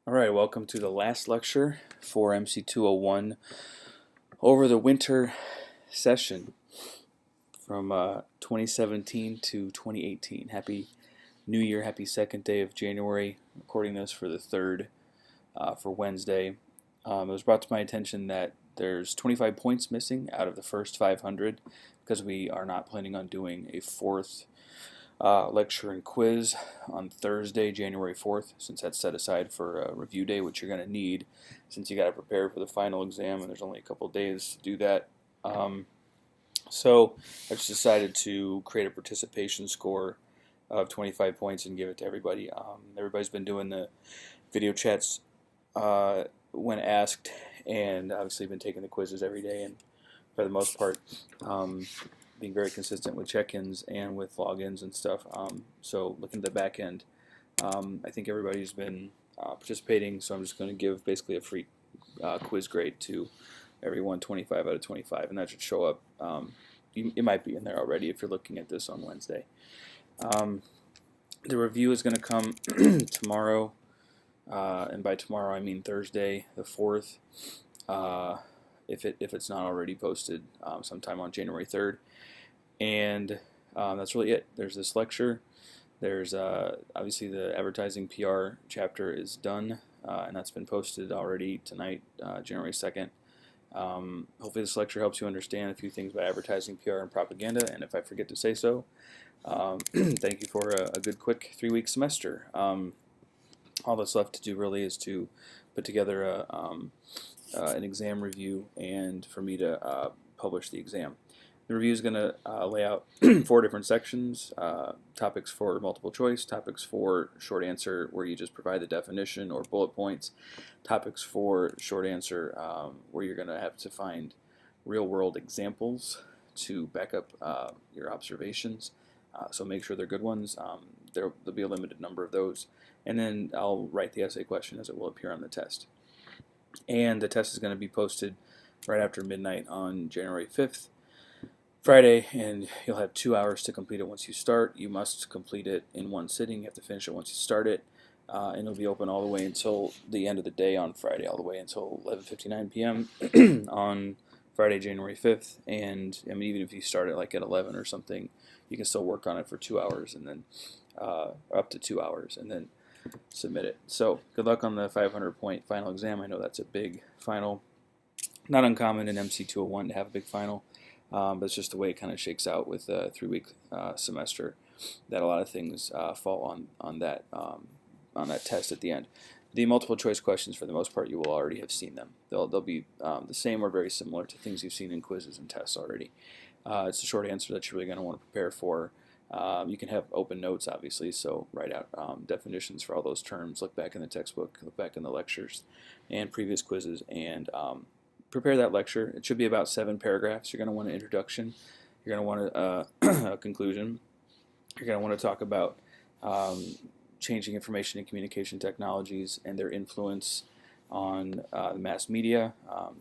All right, welcome to the last lecture for MC201 over the winter session from 2017 to 2018. Happy New Year, happy second day of January. I'm recording this for the 3rd for Wednesday. It was brought to my attention that there's 25 points missing out of the first 500 because we are not planning on doing a fourth lecture and quiz on Thursday, January 4th, since that's set aside for a review day, which you're going to need since you got to prepare for the final exam, and there's only a couple days to do that. So I just decided to create a participation score of 25 points and give it to everybody. Everybody's been doing the video chats when asked, and obviously been taking the quizzes every day, and for the most part, being very consistent with check-ins and with logins and stuff. So looking at the back end, I think everybody's been participating, so I'm just going to give basically a free quiz grade to everyone, 25 out of 25, and that should show up. It might be in there already if you're looking at this on Wednesday. The review is going to come tomorrow, and by tomorrow I mean Thursday the 4th, if it's not already posted sometime on January 3rd. And that's really it. There's this lecture. There's obviously the advertising PR chapter is done, and that's been posted already tonight, January 2nd. Hopefully this lecture helps you understand a few things about advertising, PR, and propaganda, and if I forget to say so, thank you for a good quick 3-week semester. All that's left to do really is to put together an exam review and for me to publish the exam. The review is going to lay out 4 different sections: topics for multiple choice, topics for short answer where you just provide the definition or bullet points, topics for short answer where you're going to have to find real-world examples to back up your observations. So make sure they're good ones. There'll be a limited number of those. And then I'll write the essay question as it will appear on the test. And the test is going to be posted right after midnight on January 5th. Friday, and you'll have 2 hours to complete it once you start. You must complete it in one sitting. You have to finish it once you start it, and it'll be open all the way until the end of the day on Friday, all the way until 11:59 p.m. on Friday, January 5th. And I mean, even if you start it like at 11 or something, you can still work on it for 2 hours, and then up to 2 hours, and then submit it. So good luck on the 500-point final exam. I know that's a big final. Not uncommon in MC201 to have a big final. But it's just the way it kind of shakes out with a 3-week semester, that a lot of things fall on that test at the end. The multiple choice questions, for the most part, you will already have seen them. They'll be the same or very similar to things you've seen in quizzes and tests already. It's a short answer that you're really going to want to prepare for. You can have open notes, obviously, so write out definitions for all those terms, look back in the textbook, look back in the lectures and previous quizzes, and prepare that lecture. It should be about 7 paragraphs. You're going to want an introduction. You're going to want a conclusion. You're going to want to talk about changing information and communication technologies and their influence on the mass media.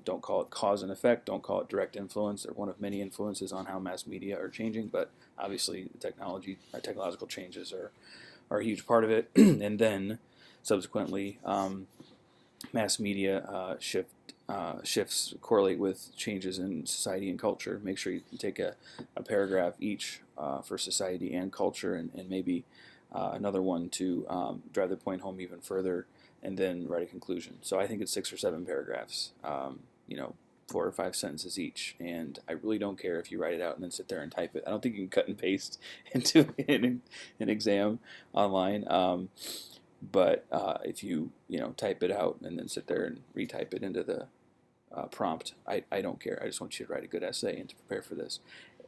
Don't call it cause and effect. Don't call it direct influence. They're one of many influences on how mass media are changing, but obviously the technological changes are a huge part of it. And then subsequently, mass media shifts correlate with changes in society and culture. Make sure you take a paragraph each for society and culture, and maybe another one to drive the point home even further, and then write a conclusion. So I think it's 6 or 7 paragraphs, 4 or 5 sentences each, and I really don't care if you write it out and then sit there and type it. I don't think you can cut and paste into an exam online. But if you type it out and then sit there and retype it into the prompt, I don't care. I just want you to write a good essay and to prepare for this.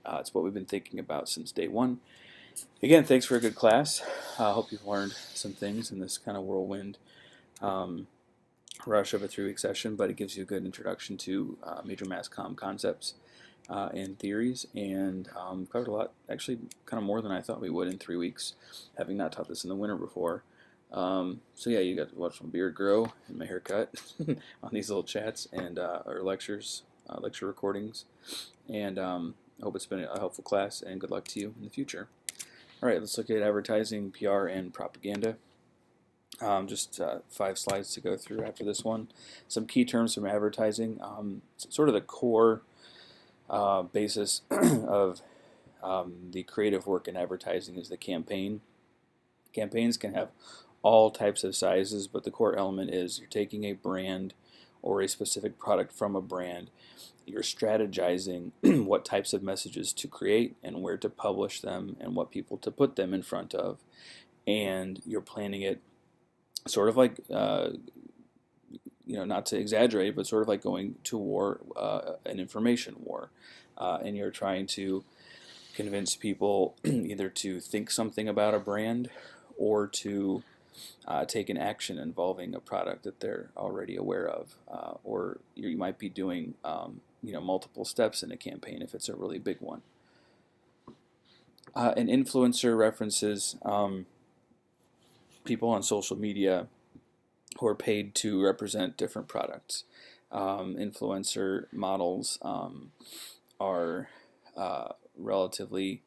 It's what we've been thinking about since day one. Again, thanks for a good class. I hope you've learned some things in this kind of whirlwind rush of a 3-week session, but it gives you a good introduction to major mass comm concepts and theories, and covered a lot, actually kind of more than I thought we would in 3 weeks, having not taught this in the winter before. So yeah, you got to watch my beard grow and my haircut on these little chats and or lectures, lecture recordings, and I hope it's been a helpful class, and good luck to you in the future. All right, let's look at advertising, PR, and propaganda. Just 5 slides to go through after this one. Some key terms from advertising. Sort of the core basis of the creative work in advertising is the campaign. Campaigns can have all types of sizes, but the core element is you're taking a brand or a specific product from a brand. You're strategizing what types of messages to create and where to publish them and what people to put them in front of. And you're planning it sort of like, not to exaggerate, but sort of like going to war, an information war. And you're trying to convince people either to think something about a brand or to take an action involving a product that they're already aware of, or you might be doing multiple steps in a campaign if it's a really big one. An influencer references people on social media who are paid to represent different products. Influencer models are relatively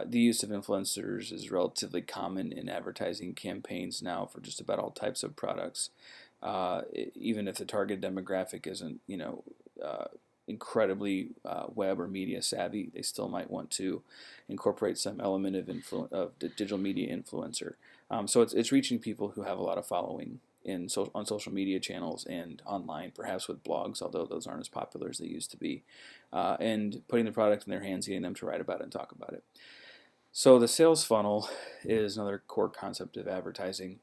the use of influencers is relatively common in advertising campaigns now for just about all types of products. Even if the target demographic isn't, incredibly web or media savvy, they still might want to incorporate some element of the digital media influencer. So it's reaching people who have a lot of following on social media channels and online, perhaps with blogs, although those aren't as popular as they used to be, and putting the product in their hands, getting them to write about it and talk about it. So the sales funnel is another core concept of advertising,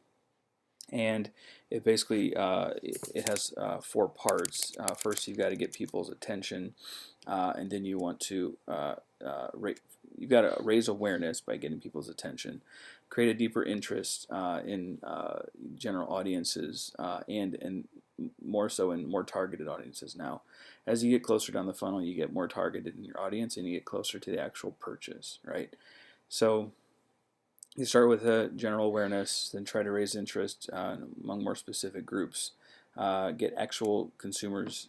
and it basically it has 4 parts. First, you've got to get people's attention, and then you want to you've got to raise awareness by getting people's attention, create a deeper interest in general audiences, and more so in more targeted audiences now. As you get closer down the funnel, you get more targeted in your audience, and you get closer to the actual purchase, right? So you start with a general awareness, then try to raise interest among more specific groups. Get actual consumers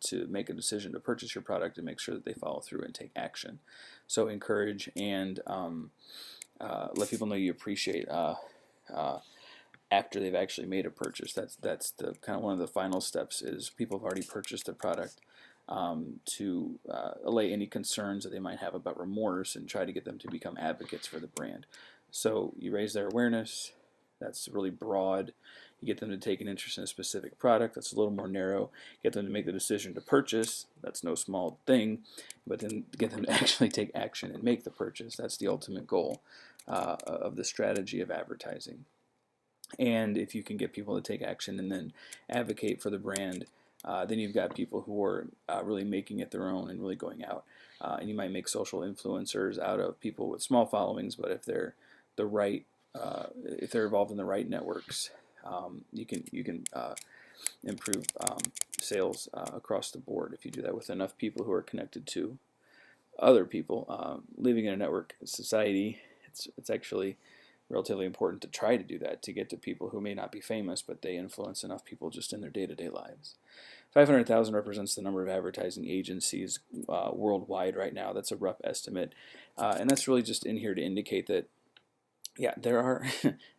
to make a decision to purchase your product and make sure that they follow through and take action. So encourage and let people know you appreciate after they've actually made a purchase. That's the kind of one of the final steps is people have already purchased the product. To allay any concerns that they might have about remorse and try to get them to become advocates for the brand. So you raise their awareness. That's really broad. You get them to take an interest in a specific product. That's a little more narrow. Get them to make the decision to purchase. That's no small thing. But then get them to actually take action and make the purchase. That's the ultimate goal of the strategy of advertising. And if you can get people to take action and then advocate for the brand, then you've got people who are really making it their own and really going out. And you might make social influencers out of people with small followings, but if they're if they're involved in the right networks, you can improve sales across the board if you do that with enough people who are connected to other people. Living in a network society, it's actually relatively important to try to do that, to get to people who may not be famous, but they influence enough people just in their day-to-day lives. 500,000 represents the number of advertising agencies worldwide right now. That's a rough estimate, and that's really just in here to indicate that, yeah, there are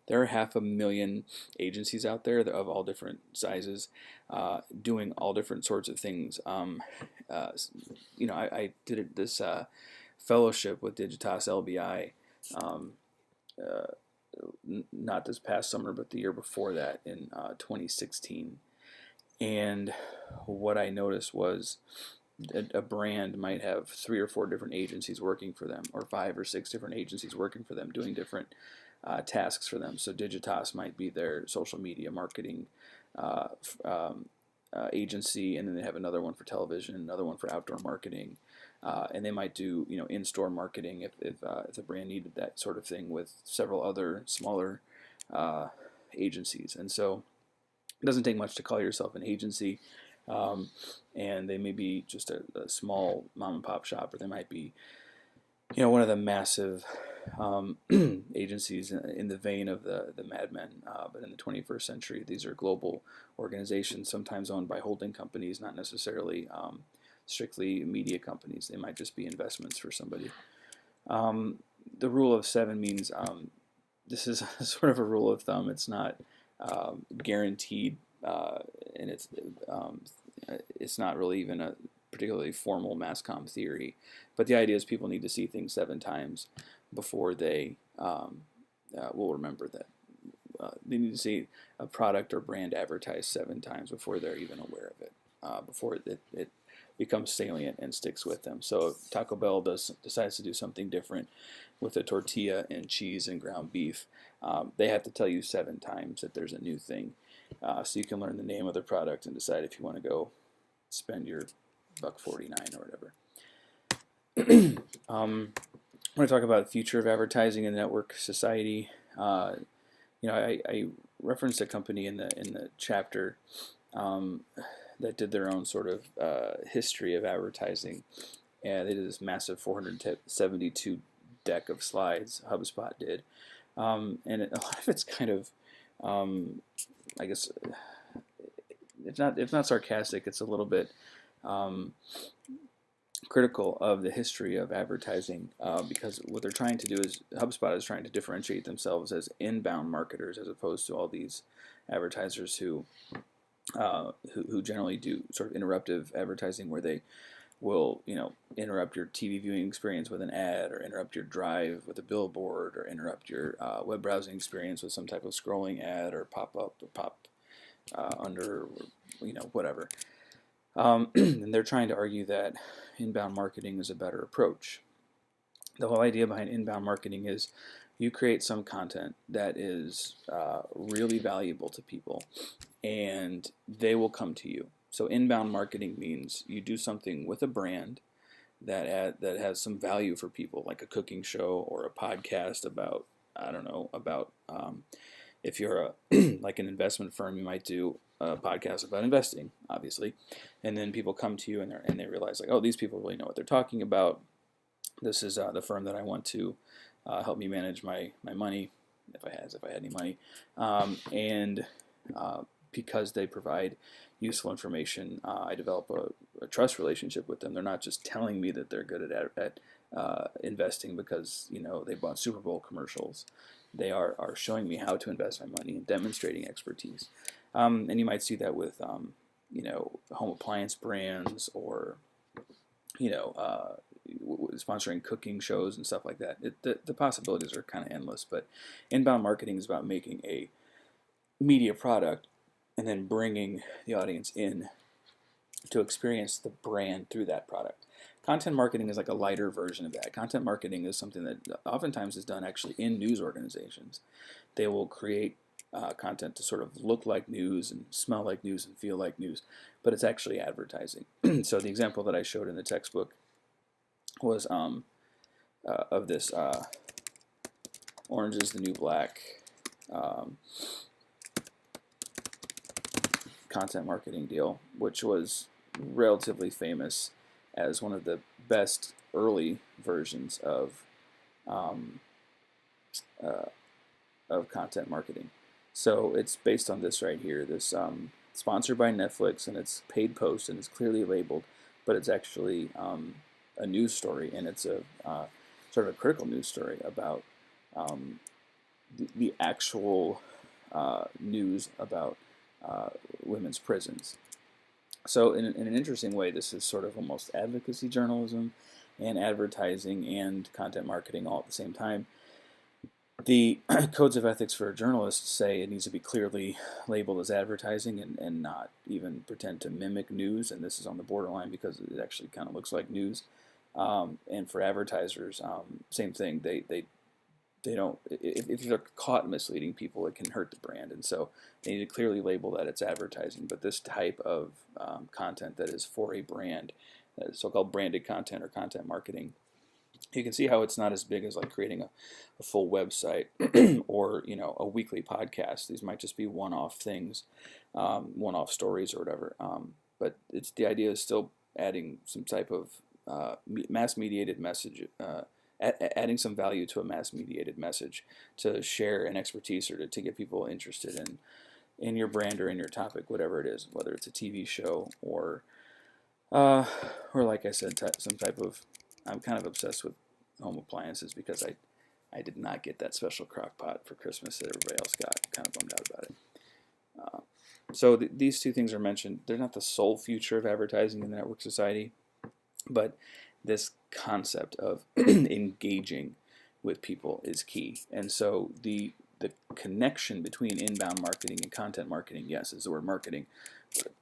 500,000 agencies out there of all different sizes, doing all different sorts of things. I did this fellowship with Digitas LBI. Not this past summer, but the year before that in 2016. And what I noticed was a brand might have 3 or 4 different agencies working for them, or 5 or 6 different agencies working for them, doing different tasks for them. So Digitas might be their social media marketing agency, and then they have another one for television, another one for outdoor marketing. And they might do in-store marketing if the brand needed that sort of thing with several other smaller agencies. And so it doesn't take much to call yourself an agency, and they may be just a small mom and pop shop, or they might be one of the massive agencies in the vein of the Mad Men, but in the 21st century. These are global organizations, sometimes owned by holding companies, not necessarily strictly media companies. They might just be investments for somebody. The rule of 7 means this is sort of a rule of thumb. It's not guaranteed, and it's not really even a particularly formal mass comm theory, but the idea is people need to see things 7 times before they will remember that. They need to see a product or brand advertised 7 times before they're even aware of it, before it becomes salient and sticks with them. So if Taco Bell decides to do something different with a tortilla and cheese and ground beef, they have to tell you 7 times that there's a new thing, so you can learn the name of the product and decide if you want to go spend your $1.49 or whatever. I want to talk about the future of advertising in the network society. I referenced a company in the chapter that did their own sort of history of advertising, and they did this massive 472 deck of slides. HubSpot did, and a lot of it's kind of, I guess, if not sarcastic, it's a little bit critical of the history of advertising, because what they're trying to do is HubSpot is trying to differentiate themselves as inbound marketers as opposed to all these advertisers who generally do sort of interruptive advertising, where they will interrupt your TV viewing experience with an ad, or interrupt your drive with a billboard, or interrupt your web browsing experience with some type of scrolling ad or pop up or pop under, whatever. And they're trying to argue that inbound marketing is a better approach. The whole idea behind inbound marketing is you create some content that is really valuable to people, and they will come to you. So inbound marketing means you do something with a brand that has some value for people, like a cooking show or a podcast about, I don't know, about if you're like an investment firm, you might do a podcast about investing, obviously, and then people come to you and they realize, like, oh, these people really know what they're talking about. This is the firm that I want to help me manage my money, if I had any money, and because they provide useful information, I develop a trust relationship with them. They're not just telling me that they're good at investing because they bought Super Bowl commercials. They are showing me how to invest my money and demonstrating expertise. And you might see that with home appliance brands, or sponsoring cooking shows and stuff like that. The possibilities are kind of endless. But inbound marketing is about making a media product and then bringing the audience in to experience the brand through that product. Content marketing is like a lighter version of that. Content marketing is something that oftentimes is done actually in news organizations. They will create content to sort of look like news and smell like news and feel like news, but it's actually advertising. So the example that I showed in the textbook was of this Orange is the New Black content marketing deal, which was relatively famous as one of the best early versions of content marketing. So it's based on this right here, this sponsored by Netflix, and it's paid post, and it's clearly labeled, but it's actually a news story, and it's a sort of a critical news story about the actual news about women's prisons. So in an interesting way, this is sort of almost advocacy journalism and advertising and content marketing all at the same time. The codes of ethics for journalists say it needs to be clearly labeled as advertising and not even pretend to mimic news, and this is on the borderline because it actually kind of looks like news. And for advertisers, same thing. They don't, if they're caught misleading people, it can hurt the brand, and so they need to clearly label that it's advertising. But this type of content that is for a brand, so-called branded content or content marketing, you can see how it's not as big as like creating a full website or a weekly podcast. These might just be one-off things, one-off stories or whatever. But the idea is still adding some type of mass-mediated message. Adding some value to a mass-mediated message to share an expertise or to get people interested in your brand or in your topic, whatever it is, whether it's a TV show or like I said, some type of. I'm kind of obsessed with home appliances because I did not get that special crock pot for Christmas that everybody else got. I'm kind of bummed out about it. So these two things are mentioned. They're not the sole future of advertising in the network society, but this concept of engaging with people is key. And so the connection between inbound marketing and content marketing, yes, is the word marketing,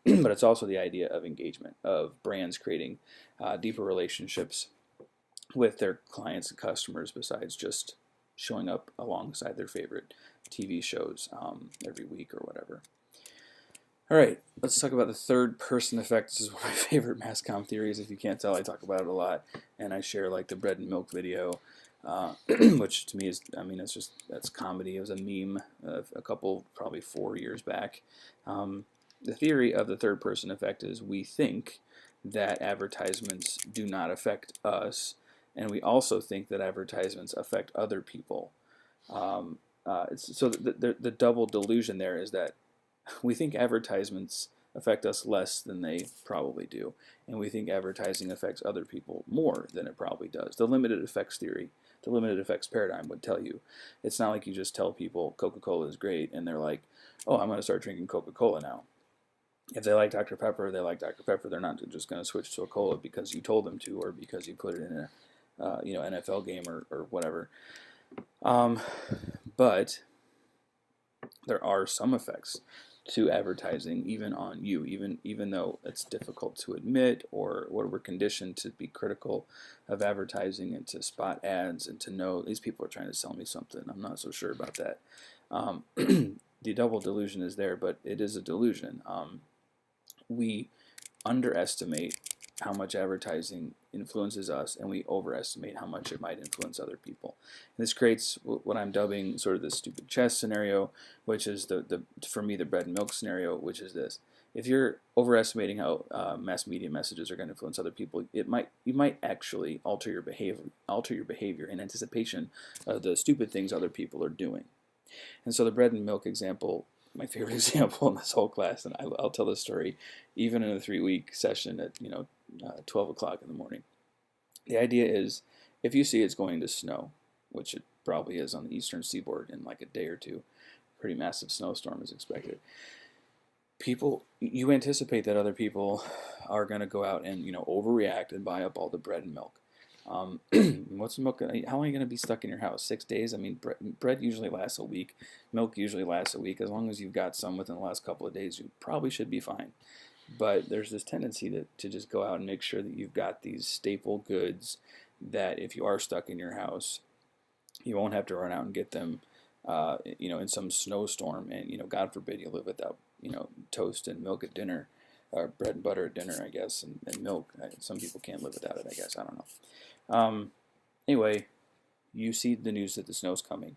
but it's also the idea of engagement, of brands creating deeper relationships with their clients and customers besides just showing up alongside their favorite TV shows every week or whatever. All right, let's talk about the third person effect. This is one of my favorite mass comm theories. If you can't tell, I talk about it a lot, and I share like the bread and milk video, which to me is, I mean, it's just, that's comedy. It was a meme a couple, probably 4 years back. The theory of the third person effect is we think that advertisements do not affect us, and we also think that advertisements affect other people. So the double delusion there is that we think advertisements affect us less than they probably do, and we think advertising affects other people more than it probably does. The limited effects theory, the limited effects paradigm would tell you it's not like you just tell people Coca-Cola is great and they're like, oh, I'm going to start drinking Coca-Cola now. If they like Dr. Pepper, they like Dr. Pepper. They're not just going to switch to a cola because you told them to or because you put it in a NFL game or whatever. But there are some effects to advertising, even on you, even though it's difficult to admit, or what we're conditioned to be critical of advertising and to spot ads and to know these people are trying to sell me something. I'm not so sure about that. The double delusion is there, but it is a delusion. We underestimate how much advertising influences us, and we overestimate how much it might influence other people. And this creates what I'm dubbing sort of the stupid chess scenario, which is for me the bread and milk scenario, which is this: if you're overestimating how mass media messages are going to influence other people, you might actually alter your behavior in anticipation of the stupid things other people are doing. And so the bread and milk example, my favorite example in this whole class, and I'll tell this story even in a 3-week session at 12 o'clock in the morning. The idea is, if you see it's going to snow, which it probably is on the eastern seaboard in like a day or two, pretty massive snowstorm is expected. You anticipate that other people are going to go out and overreact and buy up all the bread and milk. What's the milk? How long are you going to be stuck in your house? 6 days? I mean, bread usually lasts a week. Milk usually lasts a week. As long as you've got some within the last couple of days, you probably should be fine. But there's this tendency to just go out and make sure that you've got these staple goods that if you are stuck in your house, you won't have to run out and get them, in some snowstorm. And, God forbid you live without, toast and milk at dinner, or bread and butter at dinner, I guess, and milk. Some people can't live without it, I guess. I don't know. Anyway, you see the news that the snow's coming.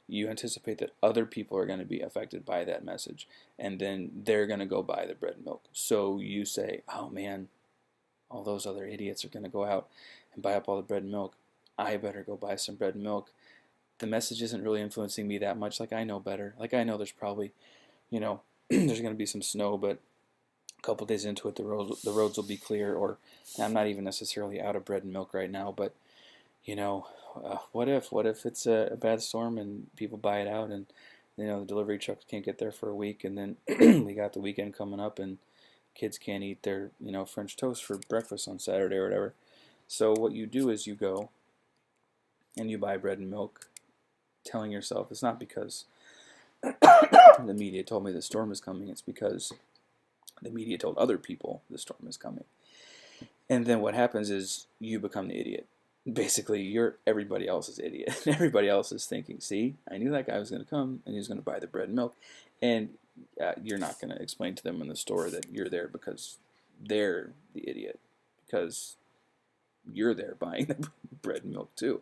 You anticipate that other people are going to be affected by that message, and then they're going to go buy the bread and milk. So you say, oh man, all those other idiots are going to go out and buy up all the bread and milk. I better go buy some bread and milk. The message isn't really influencing me that much. Like, I know better. Like, I know there's probably, there's going to be some snow, but a couple days into it, the roads will be clear, or I'm not even necessarily out of bread and milk right now, but what if it's a bad storm and people buy it out, and the delivery trucks can't get there for a week, and then we got the weekend coming up and kids can't eat their French toast for breakfast on Saturday or whatever. So what you do is you go and you buy bread and milk, telling yourself it's not because the media told me the storm is coming, it's because the media told other people the storm is coming. And then what happens is you become the idiot. Basically, you're everybody else's idiot. Everybody else is thinking, see, I knew that guy was going to come and he was going to buy the bread and milk. And you're not going to explain to them in the store that you're there because they're the idiot, because you're there buying the bread and milk too.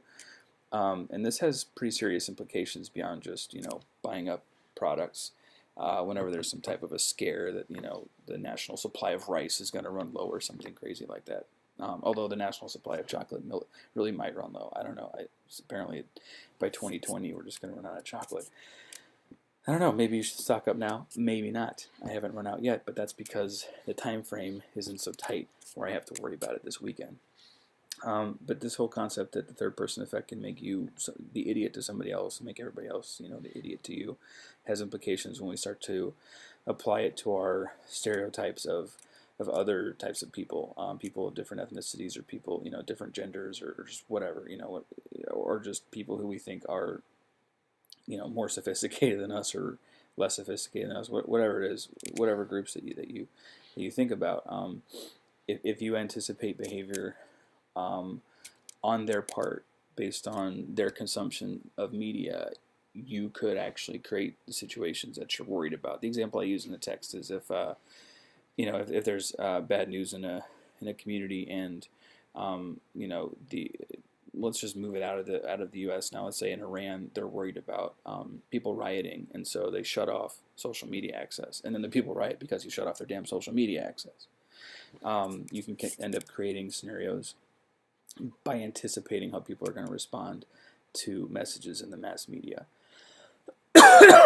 And this has pretty serious implications beyond just, buying up products. Whenever there's some type of a scare that, the national supply of rice is going to run low or something crazy like that. Although the national supply of chocolate milk really might run low. I don't know. Apparently, by 2020, we're just going to run out of chocolate. I don't know. Maybe you should stock up now. Maybe not. I haven't run out yet, but that's because the time frame isn't so tight where I have to worry about it this weekend. But this whole concept that the third person effect can make you the idiot to somebody else, make everybody else, the idiot to you, has implications when we start to apply it to our stereotypes of other types of people, people of different ethnicities, or people, different genders, or just whatever, or just people who we think are, more sophisticated than us or less sophisticated than us, whatever it is, whatever groups that you think about. If you anticipate behavior on their part based on their consumption of media, you could actually create the situations that you're worried about. The example I use in the text is if there's bad news in a community, and let's just move it out of the U.S. now. Let's say in Iran, they're worried about people rioting, and so they shut off social media access, and then the people riot because you shut off their damn social media access. You can end up creating scenarios by anticipating how people are going to respond to messages in the mass media.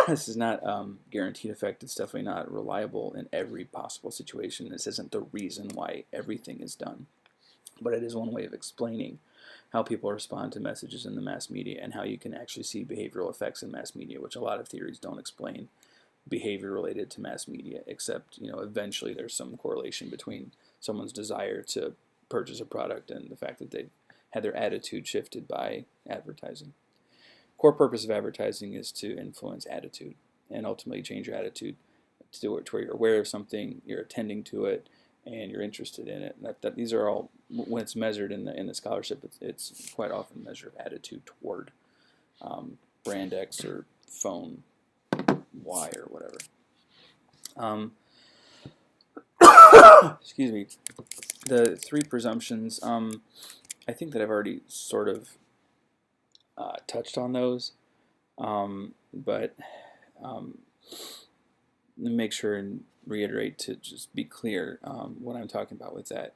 This is not guaranteed effect. It's definitely not reliable in every possible situation. This isn't the reason why everything is done, but it is one way of explaining how people respond to messages in the mass media, and how you can actually see behavioral effects in mass media, which a lot of theories don't explain behavior related to mass media, except eventually there's some correlation between someone's desire to purchase a product and the fact that they've had their attitude shifted by advertising. Core purpose of advertising is to influence attitude and ultimately change your attitude to where you're aware of something, you're attending to it, and you're interested in it. That these are all, when it's measured in the scholarship, it's quite often a measure of attitude toward brand X or phone Y or whatever. Excuse me. The three presumptions, I think that I've already sort of touched on those, but let me make sure and reiterate to just be clear what I'm talking about with that.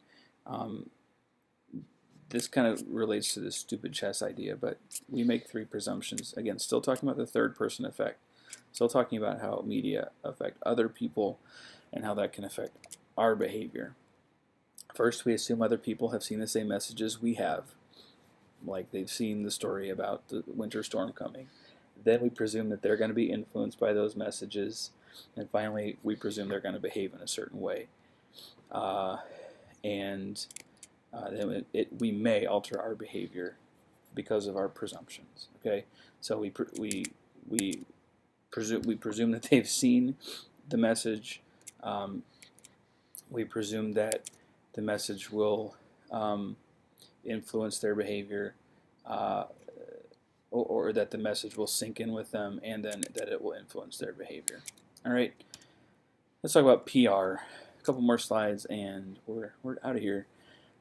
This kind of relates to the stupid chess idea, but we make three presumptions. Again, still talking about the third person effect. Still talking about how media affect other people and how that can affect our behavior. First, we assume other people have seen the same messages we have, like they've seen the story about the winter storm coming. Then we presume that they're going to be influenced by those messages. And finally, we presume they're going to behave in a certain way. Then we may alter our behavior because of our presumptions. Okay, so we presume that they've seen the message. We presume that the message will influence their behavior, or that the message will sink in with them, and then that it will influence their behavior. All right, let's talk about PR. A couple more slides, and we're out of here.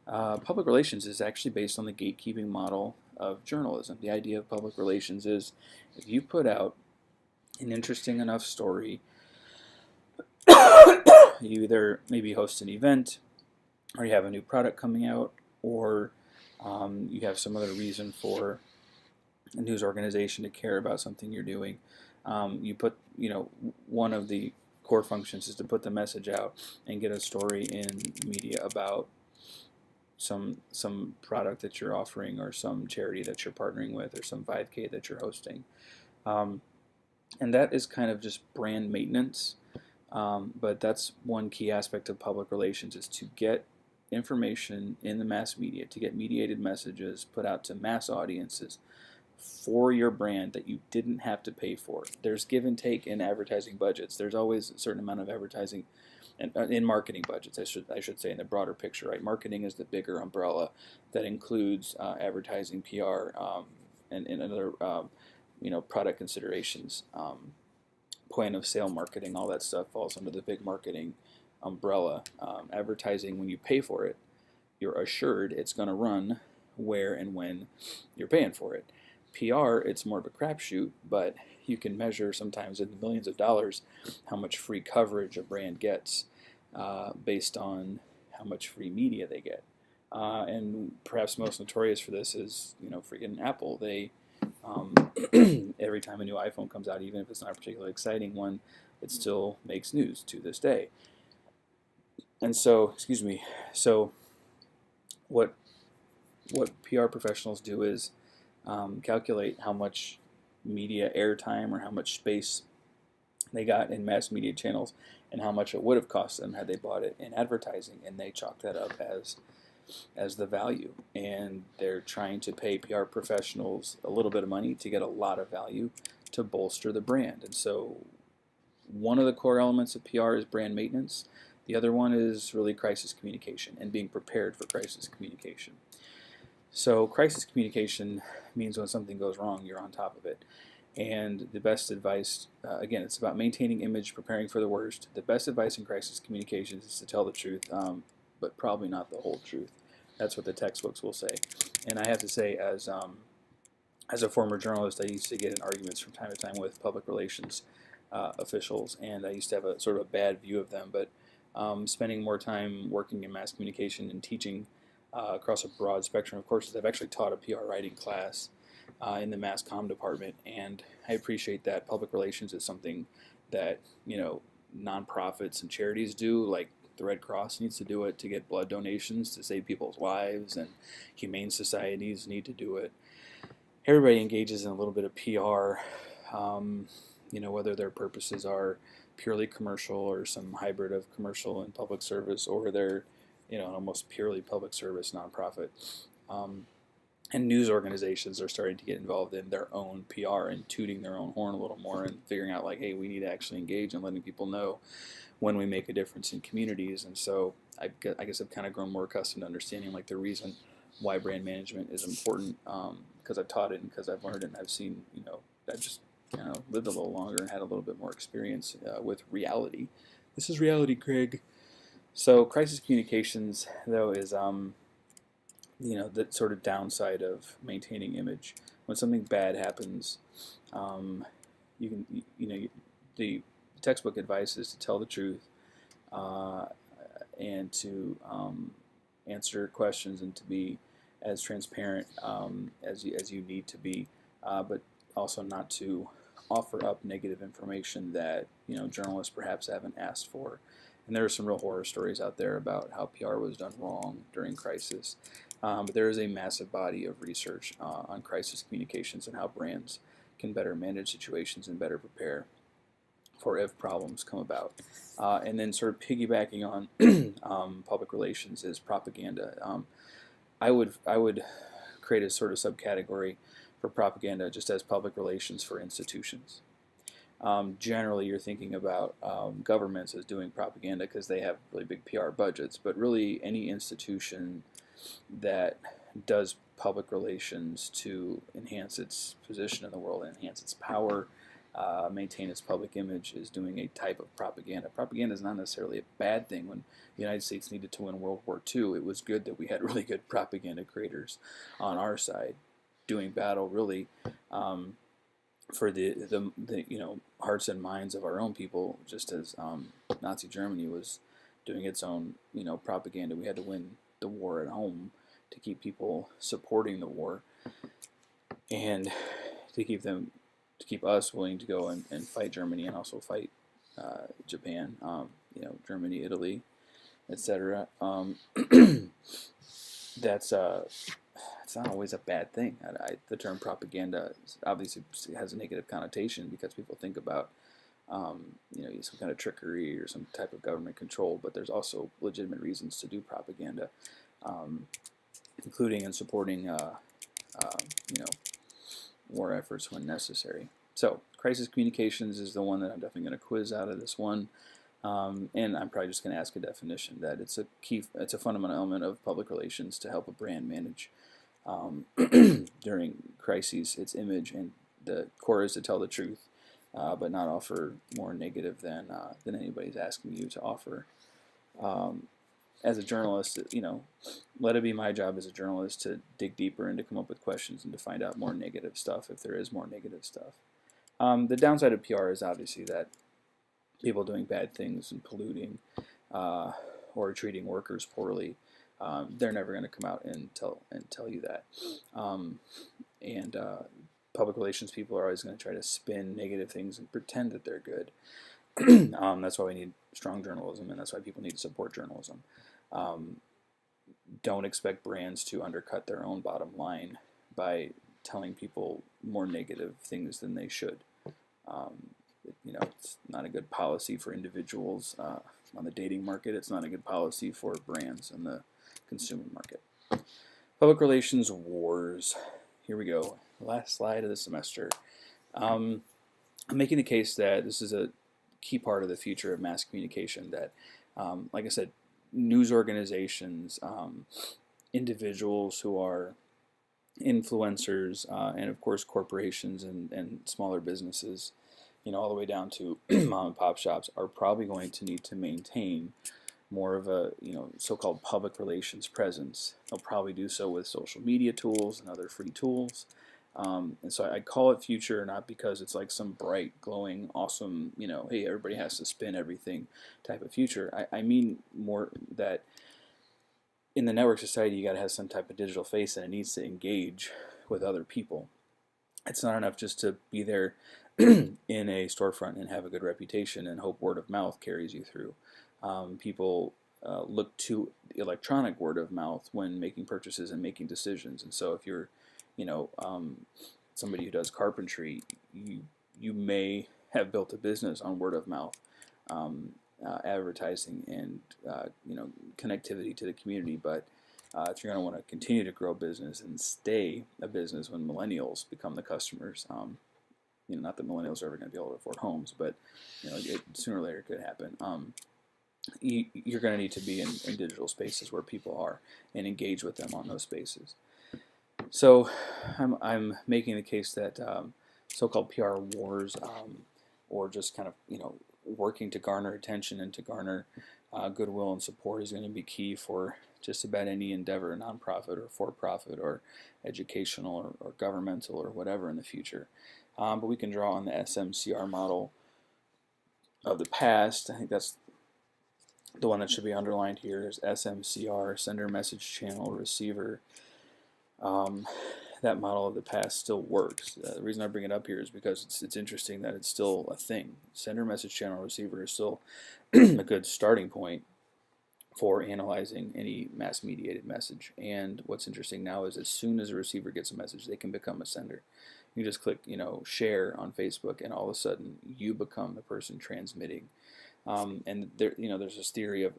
Public relations is actually based on the gatekeeping model of journalism. The idea of public relations is if you put out an interesting enough story, you either maybe host an event, or you have a new product coming out, or you have some other reason for a news organization to care about something you're doing. You put, one of the core functions is to put the message out and get a story in media about some product that you're offering, or some charity that you're partnering with, or some 5K that you're hosting. And that is kind of just brand maintenance. But that's one key aspect of public relations, is to get information in the mass media, to get mediated messages put out to mass audiences for your brand that you didn't have to pay for. There's give and take in advertising budgets. There's always a certain amount of advertising in marketing budgets, I should say, in the broader picture, right? Marketing is the bigger umbrella that includes advertising, PR, and other product considerations. Point of sale marketing, all that stuff falls under the big marketing umbrella. Advertising, when you pay for it, you're assured it's going to run where and when you're paying for it. PR, it's more of a crapshoot, but you can measure sometimes in the millions of dollars how much free coverage a brand gets based on how much free media they get. And perhaps most notorious for this is, freaking Apple. They every time a new iPhone comes out, even if it's not a particularly exciting one, it still makes news to this day. And so, so what PR professionals do is calculate how much media airtime or how much space they got in mass media channels and how much it would have cost them had they bought it in advertising, and they chalk that up as the value. And they're trying to pay PR professionals a little bit of money to get a lot of value to bolster the brand. And so one of the core elements of PR is brand maintenance. The other one is really crisis communication and being prepared for crisis communication. So crisis communication means when something goes wrong, you're on top of it. And the best advice, again, it's about maintaining image, preparing for the worst. The best advice in crisis communications is to tell the truth, but probably not the whole truth. That's what the textbooks will say. And I have to say, as a former journalist, I used to get in arguments from time to time with public relations officials, and I used to have a sort of a bad view of them. But spending more time working in mass communication and teaching across a broad spectrum of courses, I've actually taught a PR writing class in the mass comm department, and I appreciate that. Public relations is something that nonprofits and charities do, like the Red Cross needs to do it to get blood donations to save people's lives, and humane societies need to do it. Everybody engages in a little bit of PR, whether their purposes are purely commercial or some hybrid of commercial and public service, or they're an almost purely public service nonprofit. And news organizations are starting to get involved in their own PR and tooting their own horn a little more and figuring out, like, hey, we need to actually engage and letting people know when we make a difference in communities. And so I guess I've kind of grown more accustomed to understanding, like, the reason why brand management is important, because I've taught it and because I've learned it, and I've seen, I've just lived a little longer and had a little bit more experience with reality. This is reality, Craig. So crisis communications, though, is the sort of downside of maintaining image. When something bad happens, the textbook advice is to tell the truth and to answer questions and to be as transparent as you need to be, but also not to offer up negative information that journalists perhaps haven't asked for. And there are some real horror stories out there about how PR was done wrong during crisis. But there is a massive body of research on crisis communications and how brands can better manage situations and better prepare for if problems come about. And then sort of piggybacking on public relations is propaganda. I would create a sort of subcategory for propaganda just as public relations for institutions. Generally, you're thinking about governments as doing propaganda because they have really big PR budgets, but really any institution that does public relations to enhance its position in the world, enhance its power, maintain its public image is doing a type of propaganda. Propaganda is not necessarily a bad thing. When the United States needed to win World War II, it was good that we had really good propaganda creators on our side doing battle, really, for the hearts and minds of our own people, just as Nazi Germany was doing its own propaganda. We had to win the war at home to keep people supporting the war and to keep us willing to go and fight Germany and also fight Japan, Germany, Italy, etc. That's it's not always a bad thing. The term propaganda obviously has a negative connotation because people think about some kind of trickery or some type of government control, but there's also legitimate reasons to do propaganda, including in supporting war efforts when necessary. So crisis communications is the one that I'm definitely going to quiz out of this one. And I'm probably just going to ask a definition that it's a fundamental element of public relations to help a brand manage during crises its image, and the core is to tell the truth, but not offer more negative than anybody's asking you to offer. As a journalist, let it be my job as a journalist to dig deeper and to come up with questions and to find out more negative stuff if there is more negative stuff. The downside of PR is obviously that people doing bad things and polluting or treating workers poorly, they're never going to come out and tell you that. And public relations people are always going to try to spin negative things and pretend that they're good. That's why we need strong journalism, and that's why people need to support journalism. Don't expect brands to undercut their own bottom line by telling people more negative things than they should. It's not a good policy for individuals on the dating market. It's not a good policy for brands in the consumer market. Public relations wars. Here we go. Last slide of the semester. I'm making the case that this is a key part of the future of mass communication. That, like I said, news organizations, individuals who are influencers, and of course corporations and smaller businesses, all the way down to mom and pop shops, are probably going to need to maintain more of a so-called public relations presence. They'll probably do so with social media tools and other free tools. And so I call it future, not because it's like some bright, glowing, awesome, hey, everybody has to spin everything type of future. I mean more that in the network society, you got to have some type of digital face, and it needs to engage with other people. It's not enough just to be there in a storefront and have a good reputation and hope word of mouth carries you through. People look to electronic word of mouth when making purchases and making decisions. And so if you're, somebody who does carpentry, you may have built a business on word of mouth, advertising, and connectivity to the community. But if you're going to want to continue to grow business and stay a business when millennials become the customers, not that millennials are ever going to be able to afford homes, but sooner or later it could happen. You're going to need to be in digital spaces where people are and engage with them on those spaces. So I'm making the case that so-called PR wars, or just kind of working to garner attention and to garner goodwill and support, is going to be key for just about any endeavor, nonprofit or for-profit or educational or governmental or whatever in the future. But we can draw on the SMCR model of the past. I think that's the one that should be underlined here is SMCR, sender, message, channel, receiver. That model of the past still works. The reason I bring it up here is because it's interesting that it's still a thing. Sender, message, channel, receiver is still a good starting point for analyzing any mass-mediated message. And what's interesting now is as soon as a receiver gets a message, they can become a sender. You just click, share on Facebook, and all of a sudden you become the person transmitting. And there's this theory of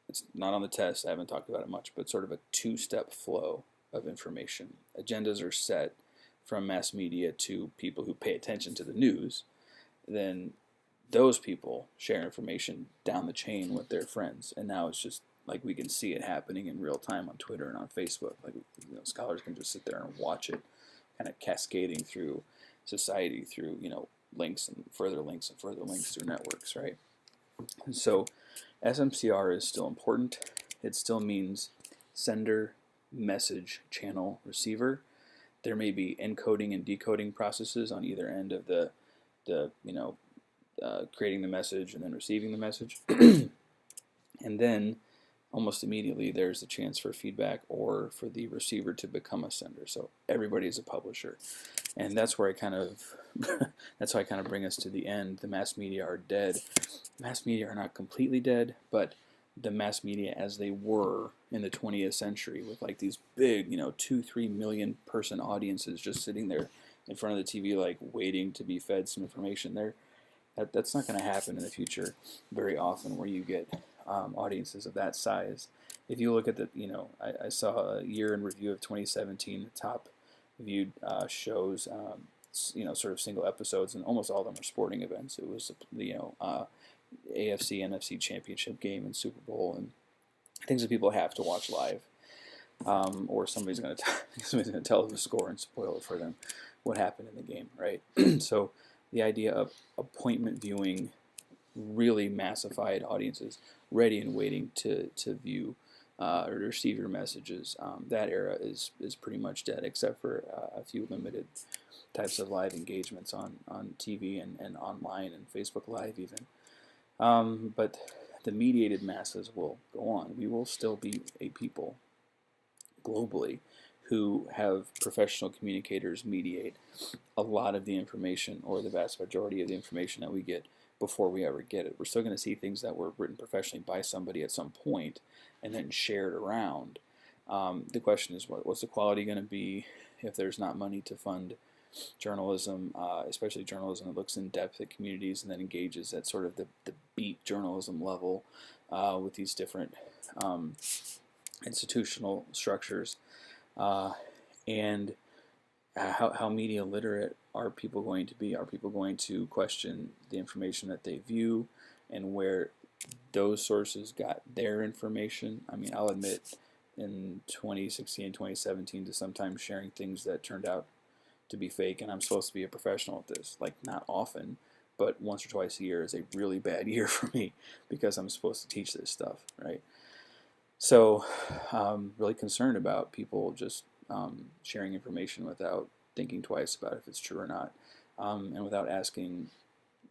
it's not on the test. I haven't talked about it much, but sort of a two-step flow of information. Agendas are set from mass media to people who pay attention to the news. Then those people share information down the chain with their friends, and now it's just like we can see it happening in real time on Twitter and on Facebook. Like scholars can just sit there and watch it, kind of cascading through society through links and further links and further links through networks, right? And so SMCR is still important. It still means sender, message, channel, receiver. There may be encoding and decoding processes on either end of the creating the message and then receiving the message. And then almost immediately there's the chance for feedback or for the receiver to become a sender. So everybody is a publisher. And that's where that's how I kind of bring us to the end. The mass media are dead. Mass media are not completely dead, but the mass media as they were in the 20th century with like these big, 2-3 million person audiences just sitting there in front of the TV like waiting to be fed some information there. That's not going to happen in the future very often where you get audiences of that size. If you look at I saw a year in review of 2017, the top viewed shows, sort of single episodes, and almost all of them are sporting events. It was AFC, NFC championship game and Super Bowl and things that people have to watch live, or somebody's going to tell them the score and spoil it for them what happened in the game, right? So the idea of appointment viewing, really massified audiences ready and waiting to view or receive your messages, that era is pretty much dead, except for a few limited types of live engagements on TV and online and Facebook Live even. But the mediated masses will go on. We will still be a people globally who have professional communicators mediate a lot of the information, or the vast majority of the information that we get before we ever get it. We're still going to see things that were written professionally by somebody at some point and then shared around. The question is, what's the quality going to be if there's not money to fund journalism, especially journalism that looks in depth at communities and then engages at sort of the beat journalism level with these different institutional structures. And how media literate are people going to be? Are people going to question the information that they view and where those sources got their information? I mean, I'll admit in 2016 and 2017 to sometimes sharing things that turned out to be fake, and I'm supposed to be a professional at this. Like, not often, but once or twice a year is a really bad year for me because I'm supposed to teach this stuff, right? So, really concerned about people just sharing information without thinking twice about if it's true or not, and without asking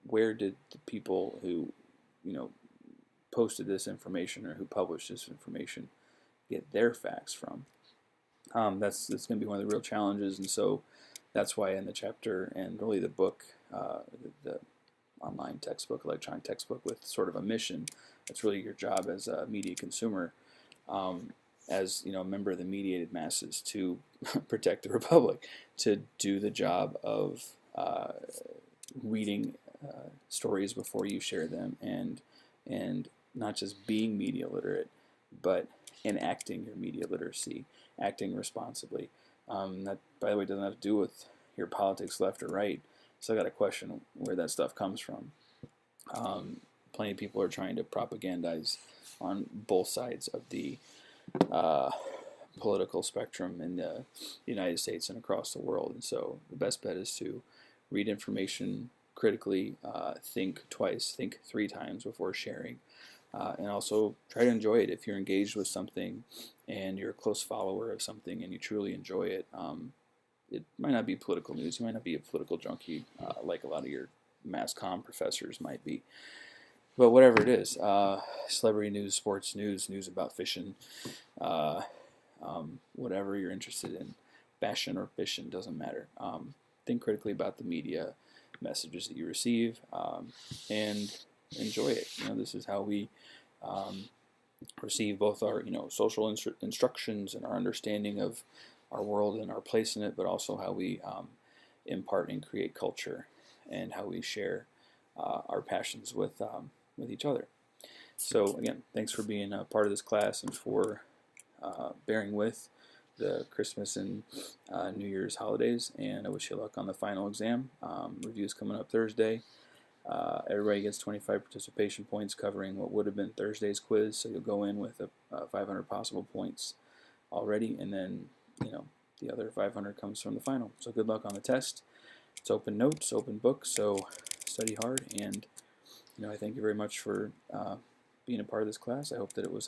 where did the people who, posted this information or who published this information get their facts from. That's going to be one of the real challenges, and so that's why in the chapter and really the book, the online textbook, electronic textbook with sort of a mission, that's really your job as a media consumer, as a member of the mediated masses, to protect the republic, to do the job of reading stories before you share them, and not just being media literate, but enacting your media literacy, acting responsibly. That, by the way, doesn't have to do with your politics left or right. So I got to question where that stuff comes from. Plenty of people are trying to propagandize on both sides of the political spectrum in the United States and across the world. And so the best bet is to read information critically, think twice, think 3 times before sharing, and also try to enjoy it. If you're engaged with something and you're a close follower of something and you truly enjoy it, it might not be political news. You might not be a political junkie like a lot of your mass comm professors might be. But whatever it is, celebrity news, sports news, news about fishing, whatever you're interested in, fashion or fishing, doesn't matter. Think critically about the media messages that you receive, and enjoy it. This is how we receive both our social instructions and our understanding of our world and our place in it, but also how we impart and create culture, and how we share our passions with each other. So again, thanks for being a part of this class and for bearing with the Christmas and New Year's holidays, and I wish you luck on the final exam. Review's coming up Thursday. Everybody gets 25 participation points covering what would have been Thursday's quiz, so you'll go in with 500 possible points already, and then the other 500 comes from the final. So good luck on the test. It's open notes, open book, so study hard, and I thank you very much for being a part of this class. I hope that it was